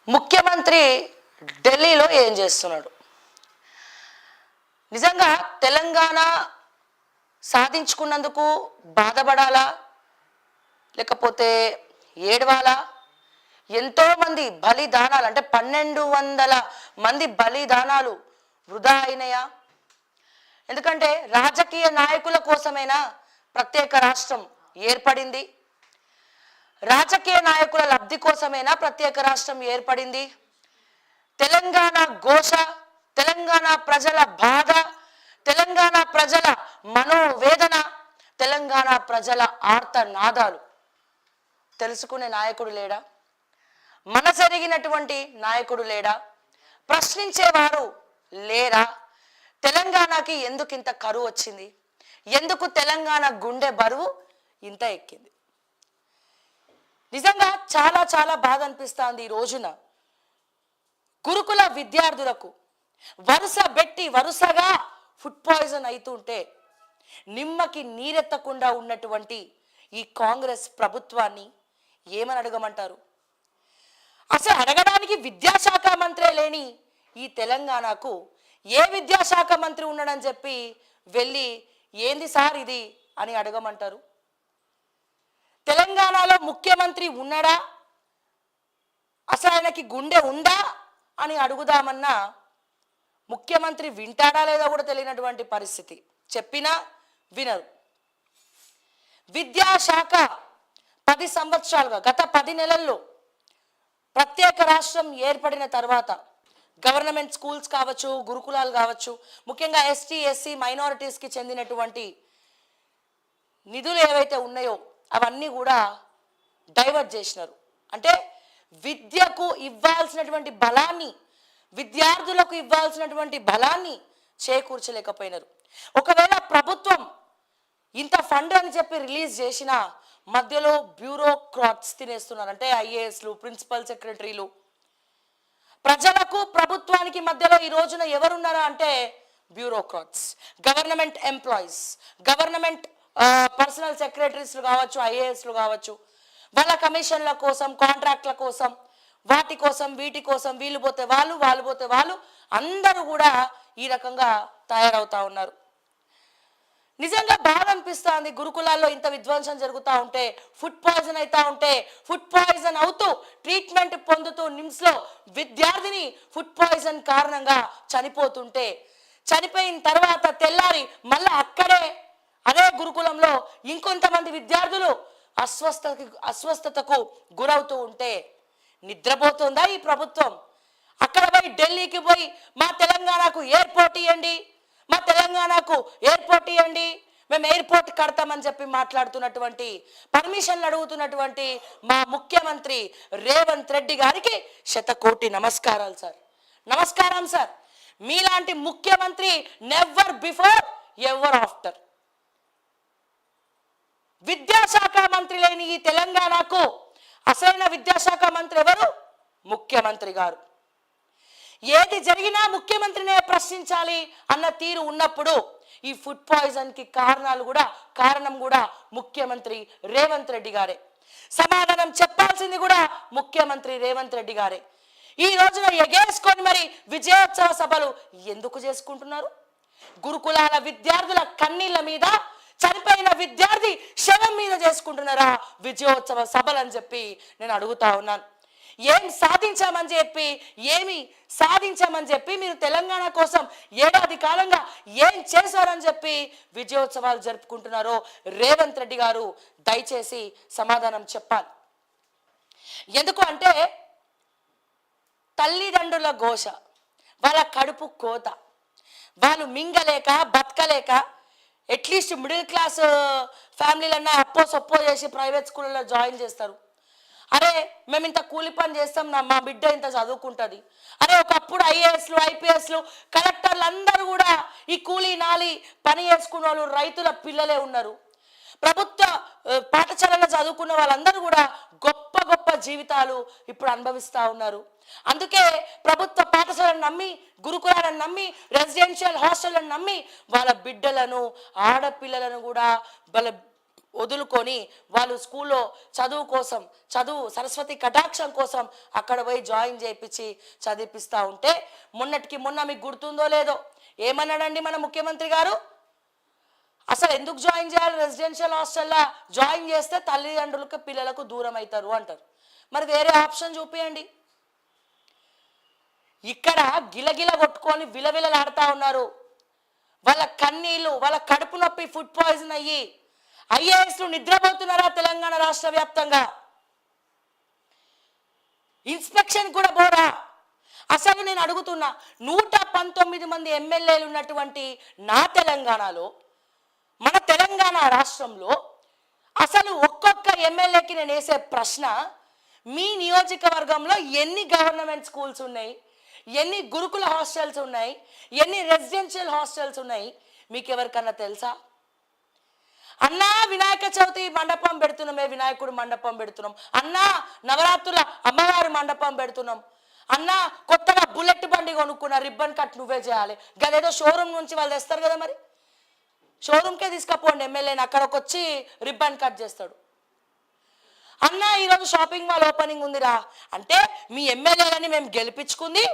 ముఖ్యమంత్రి ఢిల్లీలో ఏం చేస్తున్నాడు? నిజంగా తెలంగాణ సాధించుకున్నందుకు బాధపడాలా లేకపోతే ఏడవాలా? ఎంతోమంది బలిదానాలు అంటే 1200 మంది బలిదానాలు వృధా అయినాయా? ఎందుకంటే రాజకీయ నాయకుల కోసమైనా ప్రత్యేక రాష్ట్రం ఏర్పడింది, రాజకీయ నాయకుల లబ్ధి కోసమైనా ప్రత్యేక రాష్ట్రం ఏర్పడింది. తెలంగాణ ఘోష, తెలంగాణ ప్రజల బాధ, తెలంగాణ ప్రజల మనోవేదన, తెలంగాణ ప్రజల ఆర్తనాదాలు తెలుసుకునే నాయకుడు లేడా? మనసెరిగినటువంటి నాయకుడు లేడా? ప్రశ్నించేవారు లేరా? తెలంగాణకి ఎందుకు ఇంత కరువు వచ్చింది? ఎందుకు తెలంగాణ గుండె బరువు ఇంత ఎక్కింది? నిజంగా చాలా చాలా బాధ అనిపిస్తుంది. ఈ రోజున గురుకుల విద్యార్థులకు వరుసగా ఫుడ్ పాయిజన్ అవుతుంటే నిమ్మకి నీరెత్తకుండా ఉన్నటువంటి ఈ కాంగ్రెస్ ప్రభుత్వాన్ని ఏమని అడగమంటారు? అసలు అడగడానికి విద్యాశాఖ మంత్రే లేని ఈ తెలంగాణకు ఏ విద్యాశాఖ మంత్రి ఉన్నాడని చెప్పి వెళ్ళి ఏంది సార్ ఇది అని అడగమంటారు? తెలంగాణలో ముఖ్యమంత్రి ఉన్నాడా, అసలు ఆయనకి గుండె ఉందా అని అడుగుదామన్నా ముఖ్యమంత్రి వింటాడా లేదా కూడా తెలియనటువంటి పరిస్థితి. చెప్పినా వినరు. విద్యాశాఖ 10 సంవత్సరాలుగా, గత 10 నెలల్లో ప్రత్యేక రాష్ట్రం ఏర్పడిన తర్వాత గవర్నమెంట్ స్కూల్స్ కావచ్చు, గురుకులాలు కావచ్చు, ముఖ్యంగా ఎస్టీ ఎస్సీ మైనారిటీస్కి చెందినటువంటి నిధులు ఏవైతే ఉన్నాయో అవన్నీ కూడా డైవర్ట్ చేసినారు. అంటే విద్యకు ఇవ్వాల్సినటువంటి బలాన్ని, విద్యార్థులకు ఇవ్వాల్సినటువంటి బలాన్ని చేకూర్చలేకపోయినారు. ఒకవేళ ప్రభుత్వం ఇంత ఫండ్ అని చెప్పి రిలీజ్ చేసిన మధ్యలో బ్యూరోక్రాట్స్ తినేస్తున్నారు. అంటే ఐఏఎస్లు, ప్రిన్సిపల్ సెక్రటరీలు. ప్రజలకు ప్రభుత్వానికి మధ్యలో ఈ రోజున ఎవరున్నారా అంటే bureaucrats, government employees, government personal సెక్రటరీస్లు కావచ్చు, ఐఏఎస్లు కావచ్చు. వాళ్ళ కమిషన్ల కోసం, కాంట్రాక్ట్ల కోసం, వాటి కోసం వీటి కోసం, వీళ్ళు పోతే వాళ్ళు, వాళ్ళు పోతే వాళ్ళు, అందరూ కూడా ఈ రకంగా తయారవుతా ఉన్నారు. నిజంగా బాధ అనిపిస్తుంది. గురుకులాల్లో ఇంత విధ్వంసం జరుగుతూ ఉంటే, ఫుడ్ పాయిజన్ అవుతా ఉంటే, ఫుడ్ పాయిజన్ అవుతూ ట్రీట్మెంట్ పొందుతూ నిమ్స్లో విద్యార్థిని ఫుడ్ పాయిజన్ కారణంగా చనిపోతుంటే, చనిపోయిన తర్వాత తెల్లారి మళ్ళీ అక్కడే అదే గురుకులంలో ఇంకొంతమంది విద్యార్థులు అస్వస్థతకు గురవుతూ ఉంటే నిద్రపోతుందా ఈ ప్రభుత్వం? అక్కడ పోయి ఢిల్లీకి పోయి మా తెలంగాణకు ఎయిర్పోర్ట్ ఇవ్వండి, మా తెలంగాణకు ఎయిర్పోర్ట్ ఇవ్వండి, మేము ఎయిర్పోర్ట్ కడతామని చెప్పి మాట్లాడుతున్నటువంటి, పర్మిషన్లు అడుగుతున్నటువంటి మా ముఖ్యమంత్రి రేవంత్ రెడ్డి గారికి 100 కోటి నమస్కారాలు సార్. నమస్కారం సార్. మీలాంటి ముఖ్యమంత్రి నెవర్ బిఫోర్ ఎవర్ ఆఫ్టర్. విద్యాశాఖ మంత్రి లేని ఈ తెలంగాణకు అసలైన విద్యాశాఖ మంత్రి ఎవరు? ముఖ్యమంత్రి గారు. ఏది జరిగినా ముఖ్యమంత్రినే ప్రశ్నించాలి అన్న తీరు ఉన్నప్పుడు ఈ ఫుడ్ పాయిజన్ కి కారణం కూడా ముఖ్యమంత్రి రేవంత్ రెడ్డి గారే. సమాధానం చెప్పాల్సింది కూడా ముఖ్యమంత్రి రేవంత్ రెడ్డి గారే. ఈ రోజున ఎగేసుకొని మరి విజయోత్సవ సభలు ఎందుకు చేసుకుంటున్నారు? గురుకులాల విద్యార్థుల కన్నీళ్ల మీద, చనిపోయిన విద్యార్థి శవం మీద చేసుకుంటున్నారా విజయోత్సవ సభలు అని చెప్పి నేను అడుగుతా ఉన్నాను. ఏమి సాధించామని చెప్పి మీరు తెలంగాణ కోసం ఏడాది కాలంగా ఏం చేశారని చెప్పి విజయోత్సవాలు జరుపుకుంటున్నారో రేవంత్ రెడ్డి గారు దయచేసి సమాధానం చెప్పాలి. ఎందుకు అంటే తల్లిదండ్రుల ఘోష, వాళ్ళ కడుపు కోత, వాళ్ళు మింగలేక బతకలేక అట్లీస్ట్ మిడిల్ క్లాస్ ఫ్యామిలీలన్నా అప్పో చేసి ప్రైవేట్ స్కూళ్ళలో జాయిన్ చేస్తారు. అరే మేము ఇంత కూలి పని చేస్తాం, మా బిడ్డ ఇంత చదువుకుంటుంది. అరే ఒకప్పుడు ఐఏఎస్లు, ఐపీఎస్లు, కలెక్టర్లు అందరూ కూడా ఈ కూలీ నాలి పని చేసుకున్న వాళ్ళు రైతుల పిల్లలే ఉన్నారు. ప్రభుత్వ పాఠశాలలో చదువుకున్న వాళ్ళందరూ కూడా గొప్ప గొప్ప జీవితాలు ఇప్పుడు అనుభవిస్తూ ఉన్నారు. అందుకే ప్రభుత్వ పాఠశాలను నమ్మి, గురుకులాలను నమ్మి, రెసిడెన్షియల్ హాస్టళ్లను నమ్మి వాళ్ళ బిడ్డలను, ఆడపిల్లలను కూడా వాళ్ళ వదులుకొని వాళ్ళు స్కూల్లో చదువు సరస్వతి కటాక్షం కోసం అక్కడ పోయి జాయిన్ చేయించి చదివిపిస్తూ ఉంటే మొన్నటికి మొన్న మీకు గుర్తుందో లేదో ఏమన్నాడండి మన ముఖ్యమంత్రి గారు? అసలు ఎందుకు జాయిన్ చేయాలి? రెసిడెన్షియల్ హాస్టల్లో జాయిన్ చేస్తే తల్లిదండ్రులకు పిల్లలకు దూరం అవుతారు అంటారు. మరి వేరే ఆప్షన్ చూపియండి. ఇక్కడ గిలగిల కొట్టుకొని విలవిలలాడుతూ ఉన్నారు. వాళ్ళ కన్నీళ్ళు, వాళ్ళ కడుపు నొప్పి, ఫుడ్ పాయిజన్ అయ్యి ఐఏఎస్లు నిద్రపోతున్నారా తెలంగాణ రాష్ట్ర వ్యాప్తంగా? ఇన్స్పెక్షన్ కూడా పోరా? అసలు నేను అడుగుతున్నా, 119 మంది ఎమ్మెల్యేలు ఉన్నటువంటి నా తెలంగాణలో, మన తెలంగాణ రాష్ట్రంలో అసలు ఒక్కొక్క ఎమ్మెల్యేకి నేను వేసే ప్రశ్న, మీ నియోజకవర్గంలో ఎన్ని గవర్నమెంట్ స్కూల్స్ ఉన్నాయి, ఎన్ని గురుకుల హాస్టల్స్ ఉన్నాయి, ఎన్ని రెసిడెన్షియల్ హాస్టల్స్ ఉన్నాయి, మీకు ఎవరికన్నా తెలుసా? అన్నా వినాయక చవితి మండపం పెడుతున్నామే, వినాయకుడు మండపం పెడుతున్నాం అన్నా, నవరాత్రుల అమ్మవారి మండపం పెడుతున్నాం అన్నా, కొత్తగా బుల్లెట్ బండి కొనుక్కున్న, రిబ్బన్ కట్ నువ్వే చేయాలి, గదేదో షోరూమ్ నుంచి వాళ్ళు తెస్తారు కదా, మరి షోరూమ్కే తీసుకపోండి ఎమ్మెల్యేని, అక్కడికి వచ్చి రిబ్బన్ కట్ చేస్తాడు. అన్నా ఈరోజు షాపింగ్ మాల్ ఓపెనింగ్ ఉందిరా అంటే, మీ ఎమ్మెల్యేలని మేము గెలిపించుకుంది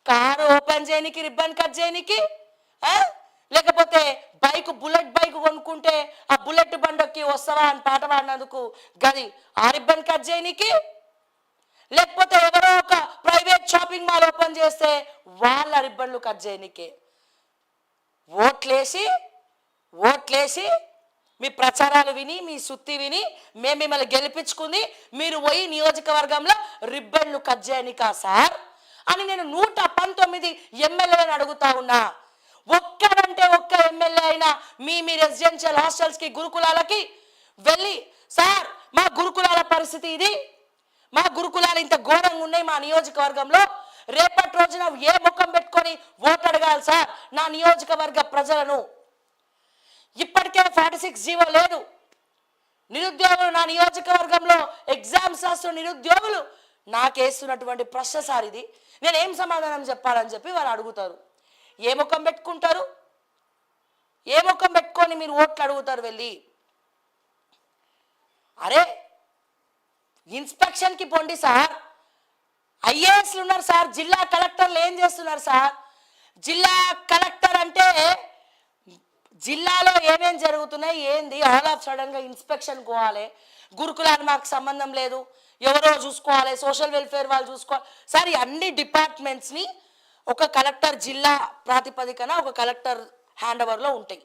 కారు ఓపెన్ చేయనికి, రిబ్బన్ కట్ చేయనికి, లేకపోతే బుల్లెట్ బైక్ కొనుక్కుంటే ఆ బుల్లెట్ బండకి వస్తావా అని పాట పాడినందుకు గది ఆ రిబ్బన్ కట్ చేయనికి, లేకపోతే ఎవరో ఒక ప్రైవేట్ షాపింగ్ మాల్ ఓపెన్ చేస్తే వాళ్ళ రిబ్బన్లు కట్ చేయనికే. ఓట్లేసి మీ ప్రచారాలు విని, మీ సుత్తి విని మేము మిమ్మల్ని గెలిపించుకుంది మీరు పోయి నియోజకవర్గంలో రిబ్బన్లు కట్ చేయనికా సార్ అని నేను 119 ఎమ్మెల్యేలను అడుగుతా ఉన్నా. ఒక్కడంటే ఒక్క ఎమ్మెల్యే అయినా మీ రెసిడెన్షియల్ హాస్టల్స్కి, గురుకులాలకి వెళ్ళి, సార్ మా గురుకులాల పరిస్థితి ఇది, మా గురుకులాలు ఇంత ఘోరంగా ఉన్నాయి మా నియోజకవర్గంలో, రేపటి రోజున ఏ ముఖం పెట్టుకొని ఓటు అడగాలి సార్ నా నియోజకవర్గ ప్రజలను? ఇప్పటికే 46 జీవో లేదు. నిరుద్యోగులు నా నియోజకవర్గంలో ఎగ్జామ్స్ రాస్తున్న నిరుద్యోగులు నాకేస్తున్నటువంటి ప్రశ్న సార్ ఇది, నేనేం సమాధానం చెప్పాలని చెప్పి వాళ్ళు అడుగుతారు. ఏ ముఖం పెట్టుకుంటారు? ఏ ముఖం పెట్టుకొని మీరు ఓట్లు అడుగుతారు వెళ్ళి? అరే ఇన్స్పెక్షన్కి పోండి సార్, ఐఏఎస్లు ఉన్నారు సార్, జిల్లా కలెక్టర్లు ఏం చేస్తున్నారు సార్? జిల్లా కలెక్టర్ అంటే జిల్లాలో ఏమేం జరుగుతున్నాయి ఏంది, ఆల్ ఆఫ్ సడన్గా ఇన్స్పెక్షన్ పోవాలి, గురుకులాన్ని మాకు సంబంధం లేదు, ఎవరో చూసుకోవాలి, సోషల్ వెల్ఫేర్ వాళ్ళు చూసుకోవాలి సార్. ఈ అన్ని డిపార్ట్మెంట్స్ని ఒక కలెక్టర్ జిల్లా ప్రాతిపదికన ఒక కలెక్టర్ హ్యాండ్ ఓవర్లో ఉంటాయి.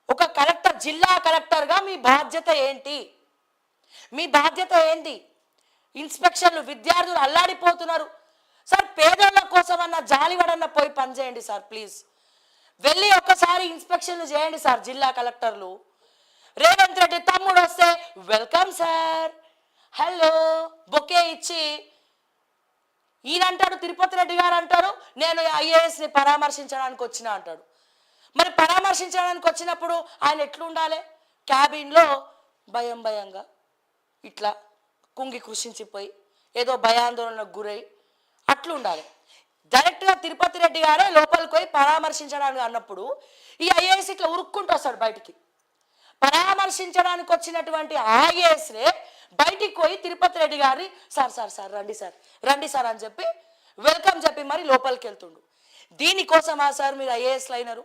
ఒక కలెక్టర్, జిల్లా కలెక్టర్గా మీ బాధ్యత ఏంటి? మీ బాధ్యత ఏంటి? ఇన్స్పెక్షన్లు, విద్యార్థులు అల్లాడిపోతున్నారు సార్, పేదోళ్ళ కోసం అన్న జాలివడన్న పోయి పనిచేయండి సార్ ప్లీజ్. వెళ్ళి ఒక్కసారి ఇన్స్పెక్షన్లు చేయండి సార్ జిల్లా కలెక్టర్లు. రేవంత్ రెడ్డి తమ్ముడు వస్తే వెల్కమ్ సార్, హలో బొకే ఇచ్చి ఈయన అంటాడు, తిరుపతి రెడ్డి గారు అంటారు నేను ఐఏఎస్ని పరామర్శించడానికి వచ్చిన అంటాడు. మరి పరామర్శించడానికి వచ్చినప్పుడు ఆయన ఎట్లుండాలి? క్యాబిన్లో భయంగా ఇట్లా కుంగి కృషించిపోయి ఏదో భయాందోళనకు గురై అట్లుండాలి. డైరెక్ట్గా తిరుపతి రెడ్డి గారే లోపలికి పోయి పరామర్శించడానికి అన్నప్పుడు ఈ ఐఏఎస్ ఇట్లా ఉరుక్కుంటూ వస్తాడు బయటికి. పరామర్శించడానికి వచ్చినటువంటి ఐఏఎస్నే బయటికి పోయి తిరుపతి రెడ్డి గారిని సార్ రండి సార్ అని చెప్పి వెల్కమ్ చెప్పి మరి లోపలికి వెళ్తుండు. దీనికోసమా సార్ మీరు ఐఏఎస్లు అయినారు?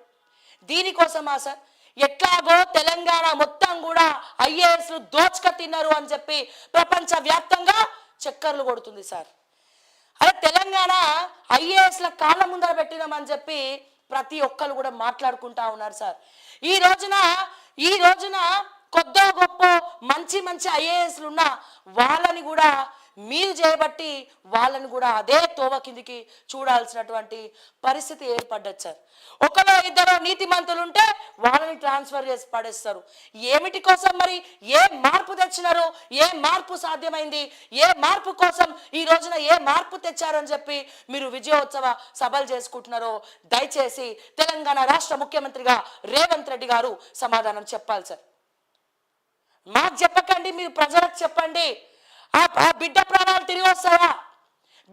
దీనికోసమా సార్? ఎట్లాగో తెలంగాణ మొత్తం కూడా ఐఏఎస్లు దోచుక తిన్నారు అని చెప్పి ప్రపంచ వ్యాప్తంగా చక్కర్లు కొడుతుంది సార్. అరే తెలంగాణ ఐఏఎస్ల కాళ్ళ ముందర పెట్టినామని చెప్పి ప్రతి ఒక్కరు కూడా మాట్లాడుకుంటా ఉన్నారు సార్. ఈ రోజున కొద్దో గొప్ప మంచి ఐఏఎస్లు ఉన్నా వాళ్ళని కూడా మీరు చేయబట్టి వాళ్ళని కూడా అదే తోవ కిందికి చూడాల్సినటువంటి పరిస్థితి ఏర్పడ్డది సార్. ఒకరో ఇద్దరు నీతిమంతులు ఉంటే వాళ్ళని ట్రాన్స్ఫర్ చేసి పడేస్తారు. ఏమిటి కోసం మరి? ఏ మార్పు తెచ్చినారు? ఏ మార్పు సాధ్యమైంది? ఏ మార్పు కోసం ఈ రోజున ఏ మార్పు తెచ్చారని చెప్పి మీరు విజయోత్సవ సభలు చేసుకుంటున్నారో దయచేసి తెలంగాణ రాష్ట్ర ముఖ్యమంత్రిగా రేవంత్ రెడ్డి గారు సమాధానం చెప్పాలి సార్. మాకు చెప్పకండి, మీరు ప్రజలకు చెప్పండి. ఆ బిడ్డ ప్రాణాలు తిరిగి వస్తాయా?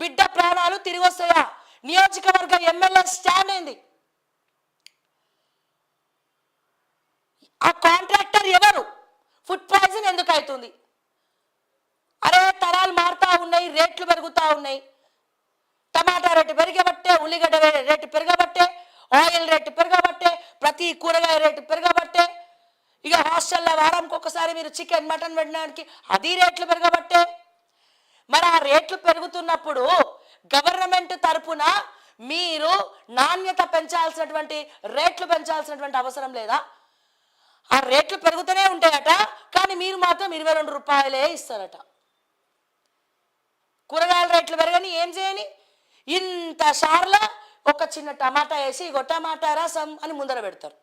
బిడ్డ ప్రాణాలు తిరిగి వస్తాయా? నియోజకవర్గ ఎమ్మెల్యే స్టాండ్ ఏంది? ఆ కాంట్రాక్టర్ ఎవరు? ఫుడ్ పాయిజన్ ఎందుకు అవుతుంది? అరే తరాలు మారుతా ఉన్నాయి, రేట్లు పెరుగుతూ ఉన్నాయి. టమాటా రేటు పెరగబట్టే, ఉల్లిగడ్డ రేటు పెరగబట్టే, ఆయిల్ రేటు పెరగబట్టే, ప్రతి కూరగాయ రేటు పెరగబట్టే, ఇక హాస్టల్లో వారానికి ఒకసారి మీరు చికెన్ మటన్ పెట్టడానికి అది రేట్లు పెరగబట్టే. మరి ఆ రేట్లు పెరుగుతున్నప్పుడు గవర్నమెంట్ తరపున మీరు నాణ్యత పెంచాల్సినటువంటి రేట్లు పెంచాల్సినటువంటి అవసరం లేదా? ఆ రేట్లు పెరుగుతూనే ఉంటాయట, కానీ మీరు మాత్రం 22 రూపాయలే ఇస్తారట. కూరగాయల రేట్లు పెరగని ఏం చేయని, ఇంత షార్లో ఒక చిన్న టమాటా వేసి ఇగో టమాటా రసం అని ముందర పెడతారు.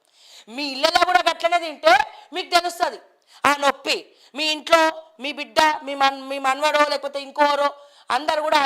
మీ ఇళ్ళలో కూడా గట్లనే తింటే మీకు తెలుస్తుంది ఆ నొప్పి. మీ ఇంట్లో మీ బిడ్డ, మీ మన్వడో లేకపోతే ఇంకోరో అందరు కూడా